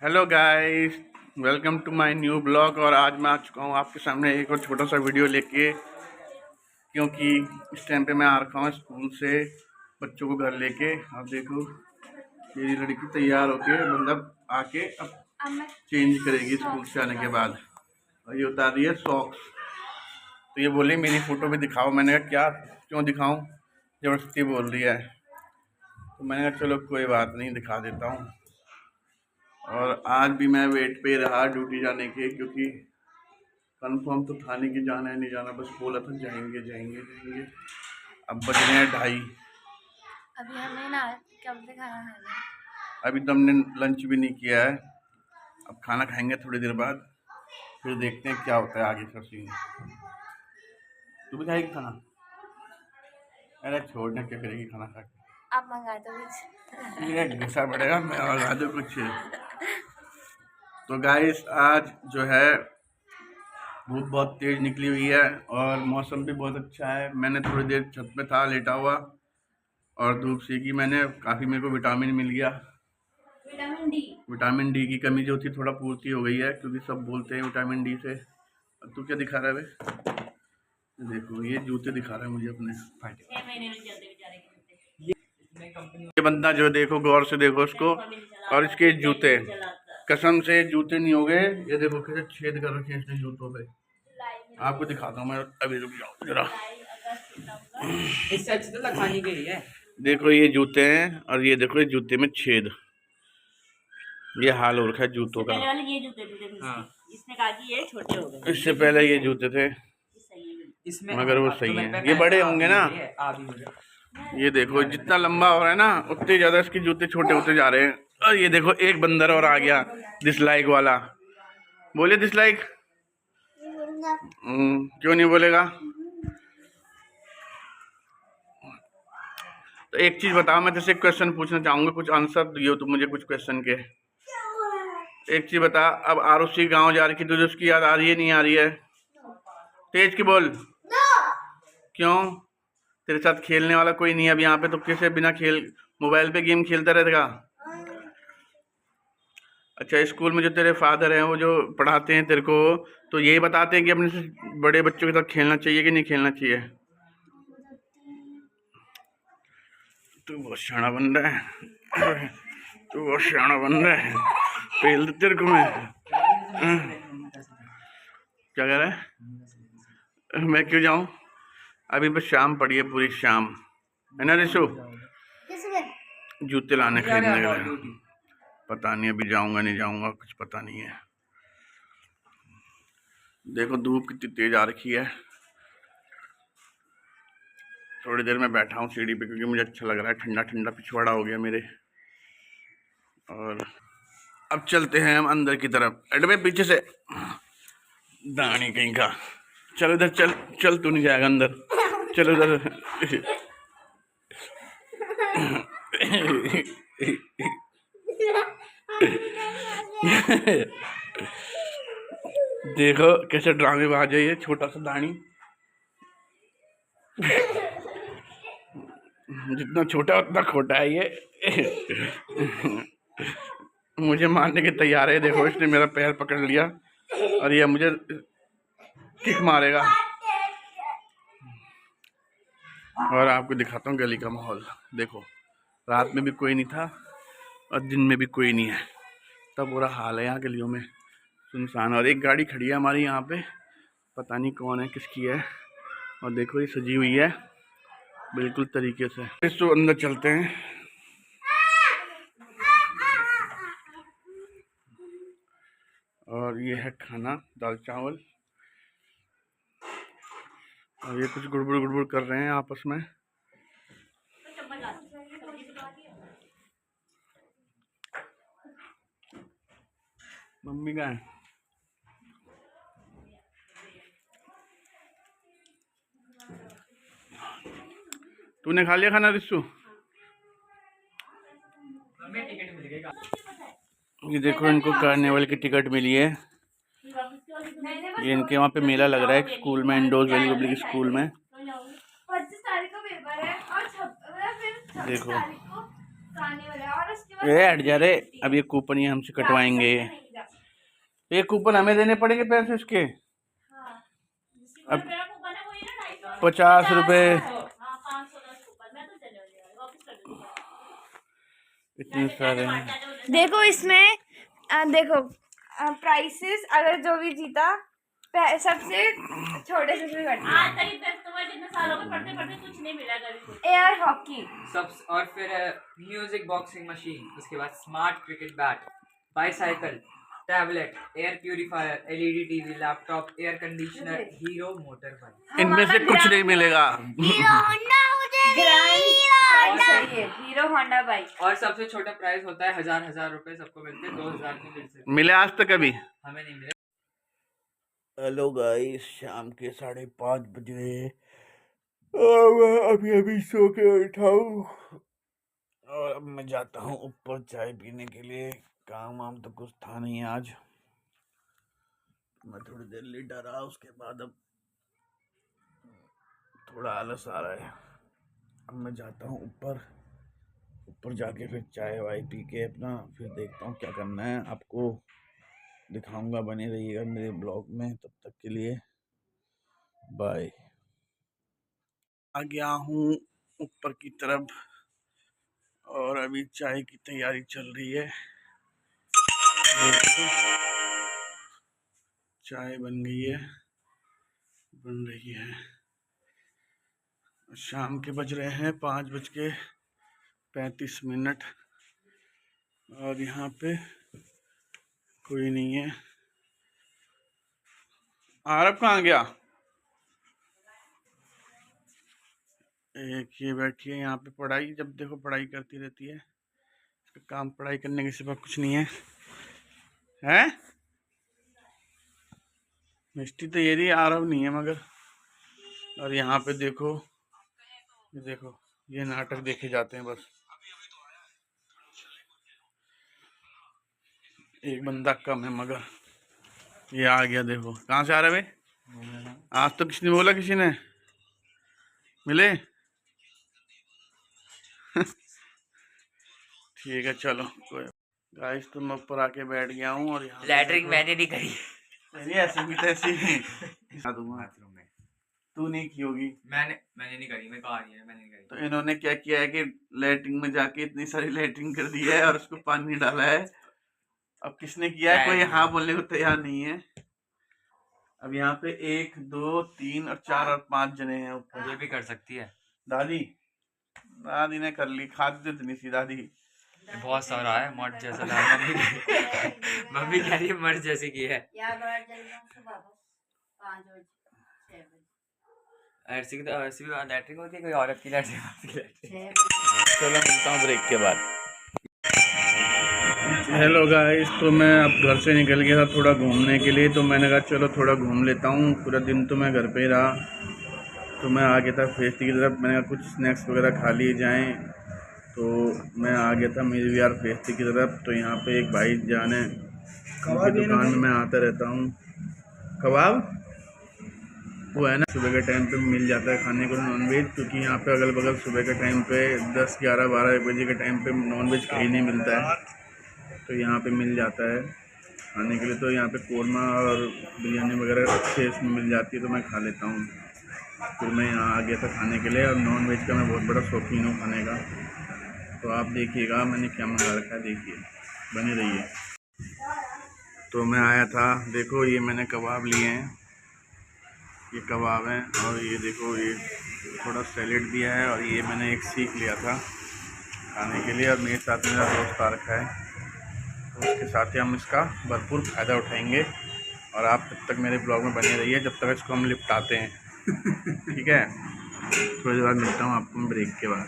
Hello guys, welcome to my new blog. और आज मैं आ चुका हूँ आपके सामने एक और छोटा सा वीडियो लेके, क्योंकि इस टाइम पे मैं आ रखा हूँ स्कूल से बच्चों को घर लेके। अब देखो मेरी लड़की तैयार होके मतलब आके अब चेंज करेगी स्कूल से आने के बाद, और ये उतार रही है सॉक्स। तो ये बोली मेरी फ़ोटो भी दिखाओ। मैंने कहा क्या, क्यों दिखाऊँ, ज़बरदस्ती बोल रही है। तो मैंने कहा चलो कोई बात नहीं, दिखा देता हूँ। और आज भी मैं वेट पे रहा ड्यूटी जाने के, क्योंकि कंफर्म तो था नहीं कि जाना है नहीं जाना, बस बोला था जाएंगे जाएंगे जाएंगे। अब बज रहे हैं 2:30। अभी हमें ना कब से खाना खाना है। अभी तो हमने लंच भी नहीं किया है, अब खाना खाएंगे थोड़ी देर बाद, फिर देखते हैं क्या होता है आगे का सीन। तू भी खाएगी खाना? अरे छोड़ना, क्या करेगी खाना खा के? आप मंगा दो कुछ। ये गुस्सा पड़ेगा, मैं मंगा दूँ कुछ। तो गाइस आज जो है धूप बहुत तेज निकली हुई है और मौसम भी बहुत अच्छा है। मैंने थोड़ी देर छत पे था लेटा हुआ और धूप सेकी मैंने, काफ़ी मेरे को विटामिन मिल गया। विटामिन डी की कमी जो थी थोड़ा पूर्ति हो गई है, क्योंकि सब बोलते हैं विटामिन डी से। अब तू क्या दिखा रहा है बे? देखो ये जूते दिखा रहा है मुझे अपने फाटे। ये बंदा जो देखो, गौर से देखो उसको, और इसके जूते, कसम से जूते नहीं हो गए। ये देखो कैसे छेद कर रखे हैं इसने जूतों पे। आपको दिखाता हूँ मैं, अभी रुक जाओ जरा। इससे अच्छी तो लखानी के लिए है। देखो ये जूते हैं और ये देखो ये जूते में छेद, ये हाल हो रखा है जूतों का। वाले ये जूते थे, देखो हाँ। इसने कहा कि ये छोटे हो गए। इससे पहले ये जूते थे, इसमें मगर वो सही है, ये बड़े होंगे ना। ये देखो जितना लंबा हो रहा है ना, उतने ज्यादा इसके जूते छोटे होते जा रहे हैं। और ये देखो एक बंदर और आ गया, डिसलाइक वाला। बोले डिसलाइक? क्यों नहीं बोलेगा? तो एक चीज बताओ, मैं तुझसे क्वेश्चन पूछना चाहूंगा, कुछ आंसर दियो तुम मुझे कुछ क्वेश्चन के। एक चीज बता, अब आरुषि गांव जा रही थी, तुझे उसकी याद आ रही है नहीं आ रही है? तेज की बोल। क्यों? तेरे साथ खेलने वाला कोई नहीं है अब यहाँ पे, तो कैसे बिना खेल मोबाइल पे गेम खेलता रहेगा? अच्छा, स्कूल में जो तेरे फादर हैं वो जो पढ़ाते हैं तेरे को, तो यही बताते हैं कि अपने से बड़े बच्चों के साथ खेलना चाहिए कि नहीं खेलना चाहिए? तू बहुत शाना बन रहा है, तू बहुत शाना बन रहा है। पेल दे तेरे को मैं। क्या कह रहा है? मैं क्यों जाऊं? अभी बस शाम पड़ी है, पूरी शाम है ना रिशु? जूते लाने खरीदने के लिए पता नहीं, अभी जाऊंगा नहीं जाऊंगा कुछ पता नहीं है। देखो धूप कितनी तेज आ रखी है। थोड़ी देर में बैठा हूँ सीढ़ी पे, क्योंकि मुझे अच्छा लग रहा है, ठंडा ठंडा पिछवाड़ा हो गया मेरे। और अब चलते हैं हम अंदर की तरफ। अडवे पीछे से दानी कहीं का। चल उधर चल, चल तू नहीं जाएगा अंदर, चल उधर। देखो कैसे ड्रामेबाज है ये छोटा सा दानी। जितना छोटा उतना खोटा है ये। मुझे मारने की तैयार है। देखो इसने मेरा पैर पकड़ लिया और ये मुझे किक मारेगा। और आपको दिखाता हूँ गली का माहौल। देखो रात में भी कोई नहीं था और दिन में भी कोई नहीं है, तब बुरा हाल है यहाँ गलियों में, सुनसान। और एक गाड़ी खड़ी है हमारी यहाँ पे, पता नहीं कौन है किसकी है। और देखो ये सजी हुई है बिल्कुल तरीके से। इस तो अंदर चलते हैं। और ये है खाना, दाल चावल। और ये कुछ गुड़बुड़ गुड़बुड़ कर रहे हैं आपस में। मम्मी का है। तूने खा लिया खाना रिशु? ये देखो इनको कार्निवल की टिकट मिली है। ये इनके वहाँ पे मेला लग रहा है स्कूल में, इंडोज वैली पब्लिक स्कूल में। देखो ये हट जा रे, अब ये कूपन ये हमसे कटवाएंगे। ये कूपन हमें देने पड़ेंगे पैसे इसके। अब 50 रुपए इतने सारे हैं। देखो इसमें देखो प्राइसेस, अगर जो भी जीता सबसे छोटे से शुरू करते एयर हॉकी सब, और फिर म्यूजिक बॉक्सिंग मशीन, उसके बाद smart cricket bat, bicycle, tablet, air purifier, LED TV, laptop, air conditioner, hero motor bike. इनमें से कुछ नहीं मिलेगा। Hero Honda bike. और सबसे छोटा प्राइस होता है 1000 रुपए, सबको मिलते हैं 2000 के मिल सकते। मिले आज तक अभी? हमें नहीं मिले। हेलो गाइस, शाम के 5:30 बज रहे हैं और मैं अभी सो के उठा हूँ और अब मैं जाता हूँ ऊपर चाय पीने के लिए। काम वाम तो कुछ था नहीं आज, मैं थोड़ी देर लेटा रहा, उसके बाद अब थोड़ा आलस आ रहा है। अब मैं जाता हूँ ऊपर जाके फिर चाय वाय पी के अपना फिर देखता हूँ क्या करना है, आपको दिखाऊंगा। बने रहिएगा मेरे ब्लॉग में, तब तक के लिए बाय। आ गया हूँ ऊपर की तरफ और अभी चाय की तैयारी चल रही है। चाय बन गई है, बन रही है। शाम के बज रहे हैं 5:35 और यहाँ पे कोई नहीं है। आरब कहाँ गया? एक ये बैठी है यहाँ पे, पढ़ाई जब देखो पढ़ाई करती रहती है। इसका काम पढ़ाई करने के सिवा कुछ नहीं है। हैं? मिष्टी तो ये रही, आरब नहीं है मगर। और यहाँ पे देखो, ये नाटक देखे जाते हैं बस। एक बंदा कम है मगर ये आ गया। देखो कहाँ से आ रहा है भाई? आज तो किसी ने बोला, किसी ने मिले? ठीक है चलो कोई। गाइस तो मैं ऊपर आके बैठ गया हूँ और यहाँ लैटरिंग मैंने नहीं करी। नहीं ऐसी भी तैसी बाथरूम में तू नहीं की होगी। मैंने नहीं करी, मैं कहा रही है मैंने नहीं करी। तो इन्होंने क्या किया है कि लैटरिन में जाके इतनी सारी लैटरिन कर दी है और उसको पानी डाला है। अब किसने किया है कोई हाँ बोलने को तैयार नहीं है। अब यहाँ पे 1 2 3 और 4 और 5 जने हैं ऊपर। ये भी कर सकती है दादी ने कर ली, खाती तो इतनी सी दादी। बहुत सारा है, मर्द जैसा मम्मी कह रही है मर्द जैसी की है। ऐसी भी लैटरिन होती है, कोई औरत की लैटरिन होती है। चलो मिलता हूँ ब्रेक के बाद। हेलो गाइस, तो मैं अब घर से निकल गया था थोड़ा घूमने के लिए। तो मैंने कहा चलो थोड़ा घूम लेता हूँ, पूरा दिन तो मैं घर पे ही रहा। तो मैं आ गया था फेस्टी की तरफ, मैंने कहा कुछ स्नैक्स वगैरह खा लिए जाएं। तो मैं आ गया था मेरी भी यार फेस्टी की तरफ। तो यहाँ पे एक भाई जान है, उनकी दुकान में मैं आता रहता हूँ। कबाब वो है ना, सुबह के टाइम पे मिल जाता है खाने को नॉनवेज, क्योंकि यहाँ पे अगल बगल सुबह के टाइम पे 10 11 12 1 बजे के टाइम पे नॉनवेज कहीं नहीं मिलता है। तो यहाँ पे मिल जाता है खाने के लिए। तो यहाँ पे कोरमा और बिरयानी वगैरह अच्छे इसमें मिल जाती है, तो मैं खा लेता हूँ। फिर मैं यहाँ आ गया था खाने के लिए, और नॉनवेज का मैं बहुत बड़ा शौकीन हूँ खाने का। तो आप देखिएगा मैंने क्या मंगा रखा है, देखिए, बने रहिए। तो मैं आया था, देखो ये मैंने कबाब लिए हैं, ये कबाब हैं। और ये देखो ये थोड़ा सैलेड दिया है, और ये मैंने एक सीख लिया था खाने के लिए। और मेरे साथ मेरा दोस्त आ रखा है, तो उसके साथ ही हम इसका भरपूर फ़ायदा उठाएंगे। और आप तब तक मेरे ब्लॉग में बने रहिए जब तक इसको हम निपटाते हैं। ठीक है, थोड़ी देर बाद मिलता हूँ आपको ब्रेक के बाद।